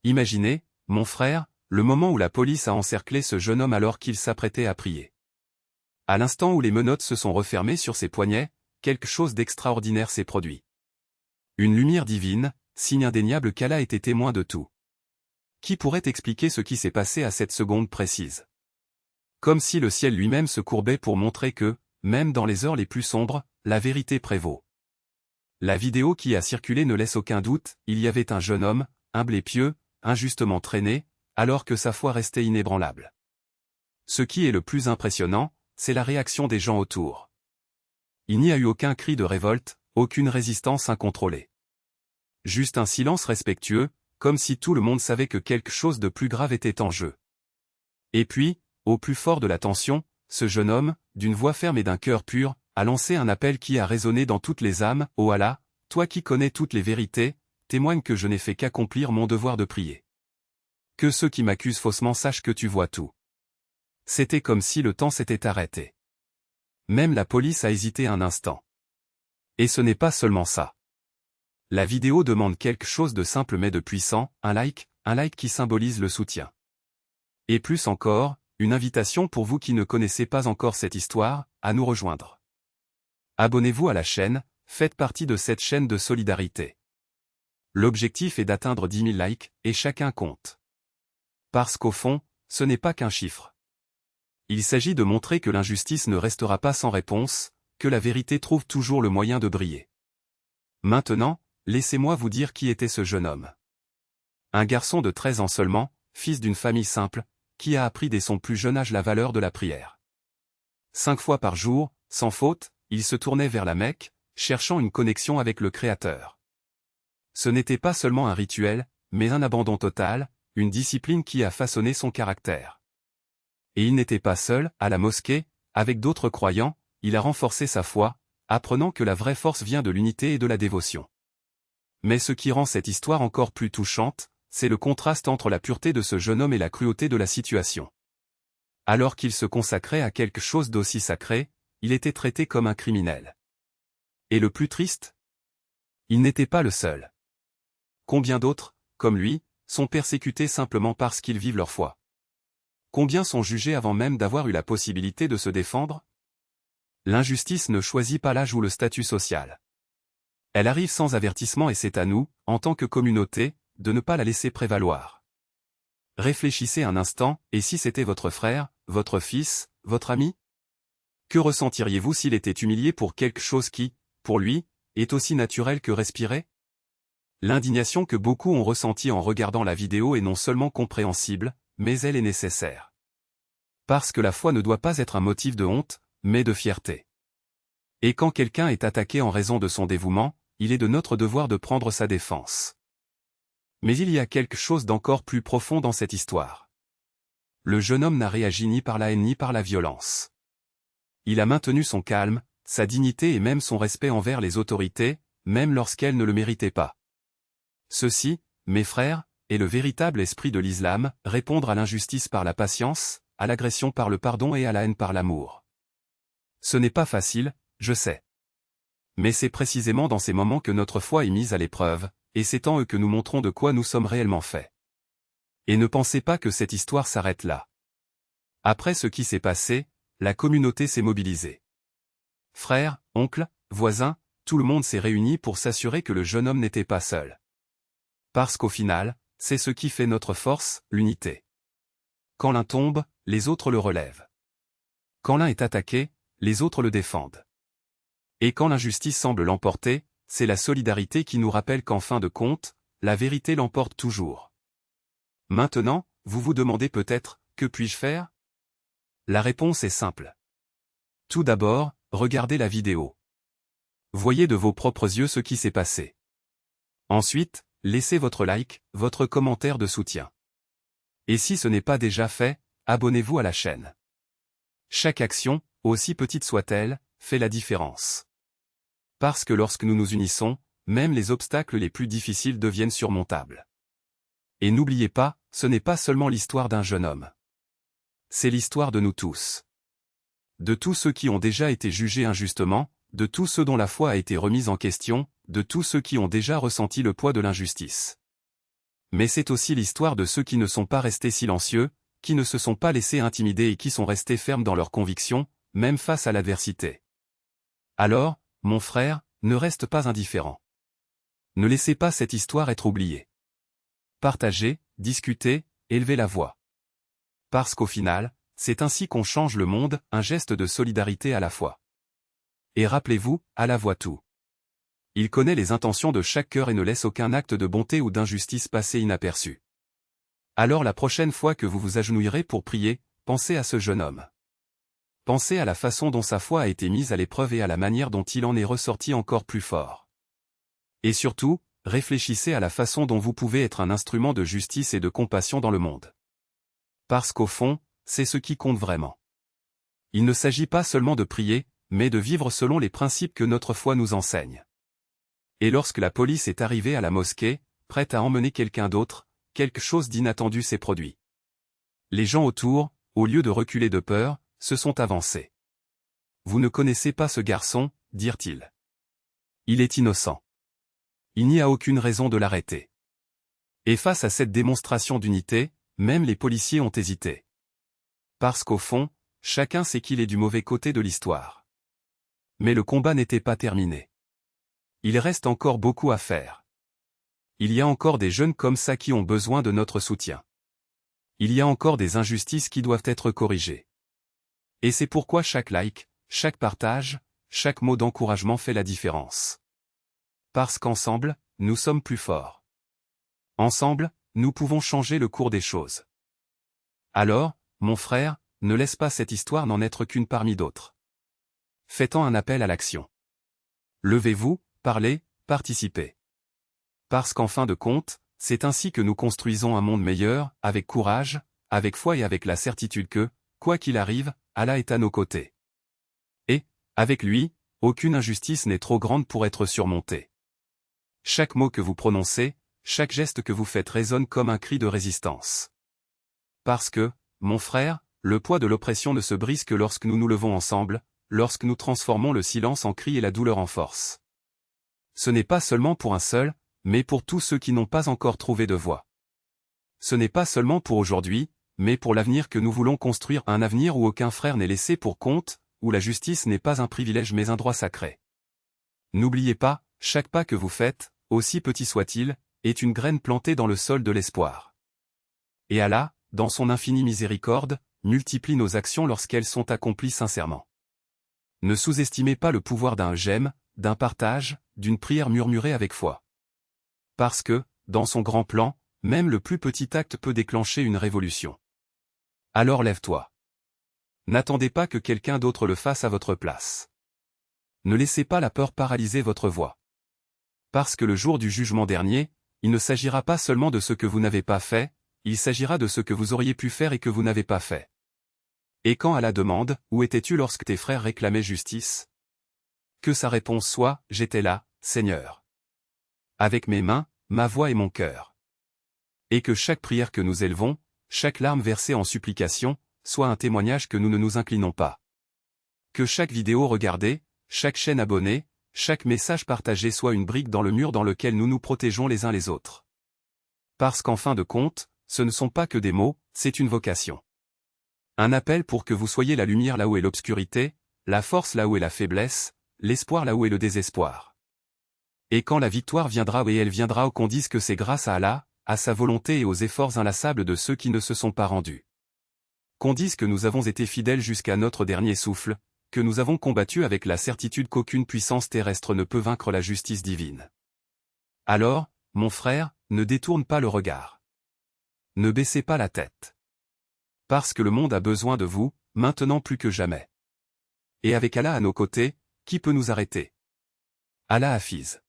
Imaginez, mon frère, le moment où la police a encerclé ce jeune homme alors qu'il s'apprêtait à prier. À l'instant où les menottes se sont refermées sur ses poignets, quelque chose d'extraordinaire s'est produit. Une lumière divine, signe indéniable qu'Allah était témoin de tout. Qui pourrait expliquer ce qui s'est passé à cette seconde précise? Comme si le ciel lui-même se courbait pour montrer que, même dans les heures les plus sombres, la vérité prévaut. La vidéo qui a circulé ne laisse aucun doute, il y avait un jeune homme, humble et pieux, injustement traîné, alors que sa foi restait inébranlable. Ce qui est le plus impressionnant, c'est la réaction des gens autour. Il n'y a eu aucun cri de révolte, aucune résistance incontrôlée. Juste un silence respectueux, comme si tout le monde savait que quelque chose de plus grave était en jeu. Et puis, au plus fort de la tension, ce jeune homme, d'une voix ferme et d'un cœur pur, a lancé un appel qui a résonné dans toutes les âmes. « Ô Allah, toi qui connais toutes les vérités, témoigne que je n'ai fait qu'accomplir mon devoir de prier. Que ceux qui m'accusent faussement sachent que tu vois tout. » C'était comme si le temps s'était arrêté. Même la police a hésité un instant. Et ce n'est pas seulement ça. La vidéo demande quelque chose de simple mais de puissant, un like qui symbolise le soutien. Et plus encore, une invitation pour vous qui ne connaissez pas encore cette histoire, à nous rejoindre. Abonnez-vous à la chaîne, faites partie de cette chaîne de solidarité. L'objectif est d'atteindre 10 000 likes, et chacun compte. Parce qu'au fond, ce n'est pas qu'un chiffre. Il s'agit de montrer que l'injustice ne restera pas sans réponse, que la vérité trouve toujours le moyen de briller. Maintenant, laissez-moi vous dire qui était ce jeune homme. Un garçon de 13 ans seulement, fils d'une famille simple, qui a appris dès son plus jeune âge la valeur de la prière. 5 fois par jour, sans faute, il se tournait vers la Mecque, cherchant une connexion avec le Créateur. Ce n'était pas seulement un rituel, mais un abandon total, une discipline qui a façonné son caractère. Et il n'était pas seul, à la mosquée, avec d'autres croyants, il a renforcé sa foi, apprenant que la vraie force vient de l'unité et de la dévotion. Mais ce qui rend cette histoire encore plus touchante, c'est le contraste entre la pureté de ce jeune homme et la cruauté de la situation. Alors qu'il se consacrait à quelque chose d'aussi sacré, il était traité comme un criminel. Et le plus triste? Il n'était pas le seul. Combien d'autres, comme lui, sont persécutés simplement parce qu'ils vivent leur foi? Combien sont jugés avant même d'avoir eu la possibilité de se défendre? L'injustice ne choisit pas l'âge ou le statut social. Elle arrive sans avertissement et c'est à nous, en tant que communauté, de ne pas la laisser prévaloir. Réfléchissez un instant, et si c'était votre frère, votre fils, votre ami? Que ressentiriez-vous s'il était humilié pour quelque chose qui, pour lui, est aussi naturel que respirer? L'indignation que beaucoup ont ressentie en regardant la vidéo est non seulement compréhensible, mais elle est nécessaire. Parce que la foi ne doit pas être un motif de honte, mais de fierté. Et quand quelqu'un est attaqué en raison de son dévouement, il est de notre devoir de prendre sa défense. Mais il y a quelque chose d'encore plus profond dans cette histoire. Le jeune homme n'a réagi ni par la haine ni par la violence. Il a maintenu son calme, sa dignité et même son respect envers les autorités, même lorsqu'elles ne le méritaient pas. Ceci, mes frères, est le véritable esprit de l'islam, répondre à l'injustice par la patience, à l'agression par le pardon et à la haine par l'amour. Ce n'est pas facile, je sais. Mais c'est précisément dans ces moments que notre foi est mise à l'épreuve, et c'est en eux que nous montrons de quoi nous sommes réellement faits. Et ne pensez pas que cette histoire s'arrête là. Après ce qui s'est passé, la communauté s'est mobilisée. Frères, oncles, voisins, tout le monde s'est réuni pour s'assurer que le jeune homme n'était pas seul. Parce qu'au final, c'est ce qui fait notre force, l'unité. Quand l'un tombe, les autres le relèvent. Quand l'un est attaqué, les autres le défendent. Et quand l'injustice semble l'emporter, c'est la solidarité qui nous rappelle qu'en fin de compte, la vérité l'emporte toujours. Maintenant, vous vous demandez peut-être, que puis-je faire? La réponse est simple. Tout d'abord, regardez la vidéo. Voyez de vos propres yeux ce qui s'est passé. Ensuite, laissez votre like, votre commentaire de soutien. Et si ce n'est pas déjà fait, abonnez-vous à la chaîne. Chaque action, aussi petite soit-elle, fait la différence. Parce que lorsque nous nous unissons, même les obstacles les plus difficiles deviennent surmontables. Et n'oubliez pas, ce n'est pas seulement l'histoire d'un jeune homme. C'est l'histoire de nous tous. De tous ceux qui ont déjà été jugés injustement, de tous ceux dont la foi a été remise en question, de tous ceux qui ont déjà ressenti le poids de l'injustice. Mais c'est aussi l'histoire de ceux qui ne sont pas restés silencieux, qui ne se sont pas laissés intimider et qui sont restés fermes dans leurs convictions, même face à l'adversité. Alors, mon frère, ne reste pas indifférent. Ne laissez pas cette histoire être oubliée. Partagez, discutez, élevez la voix. Parce qu'au final, c'est ainsi qu'on change le monde, un geste de solidarité à la fois. Et rappelez-vous, Allah voit tout. Il connaît les intentions de chaque cœur et ne laisse aucun acte de bonté ou d'injustice passer inaperçu. Alors la prochaine fois que vous vous agenouillerez pour prier, pensez à ce jeune homme. Pensez à la façon dont sa foi a été mise à l'épreuve et à la manière dont il en est ressorti encore plus fort. Et surtout, réfléchissez à la façon dont vous pouvez être un instrument de justice et de compassion dans le monde. Parce qu'au fond, c'est ce qui compte vraiment. Il ne s'agit pas seulement de prier, mais de vivre selon les principes que notre foi nous enseigne. Et lorsque la police est arrivée à la mosquée, prête à emmener quelqu'un d'autre, quelque chose d'inattendu s'est produit. Les gens autour, au lieu de reculer de peur, se sont avancés. « Vous ne connaissez pas ce garçon, dirent-ils. Il est innocent. Il n'y a aucune raison de l'arrêter. » Et face à cette démonstration d'unité, même les policiers ont hésité. Parce qu'au fond, chacun sait qu'il est du mauvais côté de l'histoire. Mais le combat n'était pas terminé. Il reste encore beaucoup à faire. Il y a encore des jeunes comme ça qui ont besoin de notre soutien. Il y a encore des injustices qui doivent être corrigées. Et c'est pourquoi chaque like, chaque partage, chaque mot d'encouragement fait la différence. Parce qu'ensemble, nous sommes plus forts. Ensemble, nous pouvons changer le cours des choses. Alors, mon frère, ne laisse pas cette histoire n'en être qu'une parmi d'autres. Faites-en un appel à l'action. Levez-vous, parlez, participez. Parce qu'en fin de compte, c'est ainsi que nous construisons un monde meilleur, avec courage, avec foi et avec la certitude que, quoi qu'il arrive, Allah est à nos côtés. Et, avec lui, aucune injustice n'est trop grande pour être surmontée. Chaque mot que vous prononcez, chaque geste que vous faites résonne comme un cri de résistance. Parce que, mon frère, le poids de l'oppression ne se brise que lorsque nous nous levons ensemble, lorsque nous transformons le silence en cri et la douleur en force. Ce n'est pas seulement pour un seul, mais pour tous ceux qui n'ont pas encore trouvé de voie. Ce n'est pas seulement pour aujourd'hui, mais pour l'avenir que nous voulons construire, un avenir où aucun frère n'est laissé pour compte, où la justice n'est pas un privilège mais un droit sacré. N'oubliez pas, chaque pas que vous faites, aussi petit soit-il, est une graine plantée dans le sol de l'espoir. Et Allah, dans son infinie miséricorde, multiplie nos actions lorsqu'elles sont accomplies sincèrement. Ne sous-estimez pas le pouvoir d'un j'aime, d'un partage, d'une prière murmurée avec foi. Parce que, dans son grand plan, même le plus petit acte peut déclencher une révolution. Alors lève-toi. N'attendez pas que quelqu'un d'autre le fasse à votre place. Ne laissez pas la peur paralyser votre voix. Parce que le jour du jugement dernier, il ne s'agira pas seulement de ce que vous n'avez pas fait, il s'agira de ce que vous auriez pu faire et que vous n'avez pas fait. Et quand Allah demande, où étais-tu lorsque tes frères réclamaient justice? Que sa réponse soit, j'étais là, Seigneur. Avec mes mains, ma voix et mon cœur. Et que chaque prière que nous élevons, chaque larme versée en supplication, soit un témoignage que nous ne nous inclinons pas. Que chaque vidéo regardée, chaque chaîne abonnée, chaque message partagé soit une brique dans le mur dans lequel nous nous protégeons les uns les autres. Parce qu'en fin de compte, ce ne sont pas que des mots, c'est une vocation. Un appel pour que vous soyez la lumière là où est l'obscurité, la force là où est la faiblesse, l'espoir là où est le désespoir. Et quand la victoire viendra et elle viendra qu'on dise que c'est grâce à Allah, à sa volonté et aux efforts inlassables de ceux qui ne se sont pas rendus. Qu'on dise que nous avons été fidèles jusqu'à notre dernier souffle, que nous avons combattu avec la certitude qu'aucune puissance terrestre ne peut vaincre la justice divine. Alors, mon frère, ne détourne pas le regard. Ne baissez pas la tête. Parce que le monde a besoin de vous, maintenant plus que jamais. Et avec Allah à nos côtés, qui peut nous arrêter? Allah Hafiz.